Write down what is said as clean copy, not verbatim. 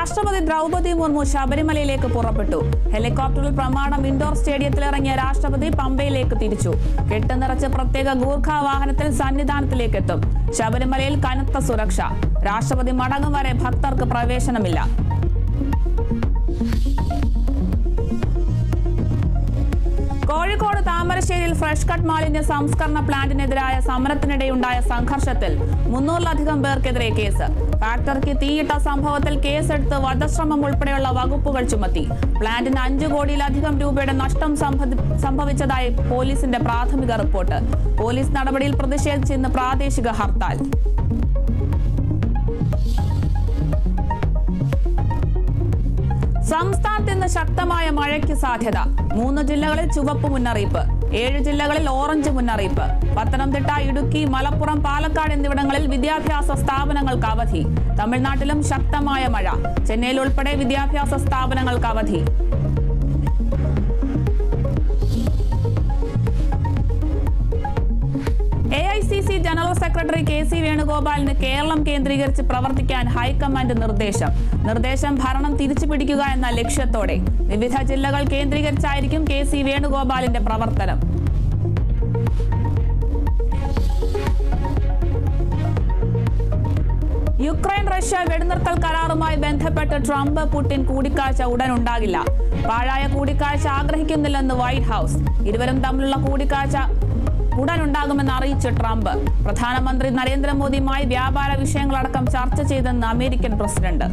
രാഷ്ട്രപതി ദ്രൗപദി മുർമു ശബരിമലയിലേക്ക് പുറപ്പെട്ടു. ഹെലികോപ്റ്ററിൽ പ്രമാണം ഇൻഡോർ സ്റ്റേഡിയത്തിൽ ഇറങ്ങിയ രാഷ്ട്രപതി പമ്പയിലേക്ക് തിരിച്ചു. കെട്ട് നിറച്ച് പ്രത്യേക ഗൂർഖ വാഹനത്തിൽ സന്നിധാനത്തിലേക്ക് എത്തും. ശബരിമലയിൽ കനത്ത സുരക്ഷ. രാഷ്ട്രപതി മടങ്ങും വരെ ഭക്തർക്ക് പ്രവേശനമില്ല. കോഴിക്കോട് താമരശ്ശേരിയിൽ ഫ്രഷ് കട്ട് മാലിന്യ സംസ്കരണ പ്ലാന്റിനെതിരായ സമരത്തിനിടെയുണ്ടായ സംഘർഷത്തിൽ 300-ലധികം പേർക്കെതിരെ കേസ്. ഫാക്ടറിക്ക് തീയിട്ട സംഭവത്തിൽ കേസെടുത്ത് വധശ്രമം ഉൾപ്പെടെയുള്ള വകുപ്പുകൾ ചുമത്തി. പ്ലാന്റിന് 5 കോടിയിലധികം രൂപയുടെ നഷ്ടം സംഭവിച്ചതായി പോലീസിന്റെ പ്രാഥമിക റിപ്പോർട്ട്. പോലീസ് നടപടിയിൽ പ്രതിഷേധിച്ച് ഇന്ന് പ്രാദേശിക ഹർത്താൽ. സംസ്ഥാനത്ത് ഇന്ന് ശക്തമായ മഴയ്ക്ക് സാധ്യത. 3 ജില്ലകളിൽ ചുവപ്പ് മുന്നറിയിപ്പ്. 7 ജില്ലകളിൽ ഓറഞ്ച് മുന്നറിയിപ്പ്. പത്തനംതിട്ട, ഇടുക്കി, മലപ്പുറം, പാലക്കാട് എന്നിവിടങ്ങളിൽ വിദ്യാഭ്യാസ സ്ഥാപനങ്ങൾക്ക് അവധി. തമിഴ്നാട്ടിലും ശക്തമായ മഴ. ചെന്നൈയിൽ ഉൾപ്പെടെ വിദ്യാഭ്യാസ സ്ഥാപനങ്ങൾക്ക് അവധി. AICC ജനറൽ സെക്രട്ടറി KC വേണുഗോപാലിന് കേരളം കേന്ദ്രീകരിച്ച് പ്രവർത്തിക്കാൻ ഹൈക്കമാൻഡ് നിർദ്ദേശം ഭരണം തിരിച്ചുപിടിക്കുക എന്ന ലക്ഷ്യത്തോടെ. വിവിധ ജില്ലകൾ കേന്ദ്രീകരിച്ചായിരിക്കും KC വേണുഗോപാലിന്റെ പ്രവർത്തനം. യുക്രൈൻ റഷ്യ വെടിനിർത്തൽ കരാറുമായി ബന്ധപ്പെട്ട് ട്രംപ് പുടിൻ കൂടിക്കാഴ്ച ഉടൻ ഉണ്ടാകില്ല. പാഴായ കൂടിക്കാഴ്ച ആഗ്രഹിക്കുന്നില്ലെന്ന് വൈറ്റ് ഹൌസ്. ഇരുവരും തമ്മിലുള്ള കൂടിക്കാഴ്ച ഉടൻ ഉണ്ടാകുമെന്ന് അറിയിച്ച ട്രംപ് പ്രധാനമന്ത്രി നരേന്ദ്രമോദിയുമായി വ്യാപാര വിഷയങ്ങളടക്കം ചർച്ച ചെയ്തെന്ന് അമേരിക്കൻ പ്രസിഡന്റ്.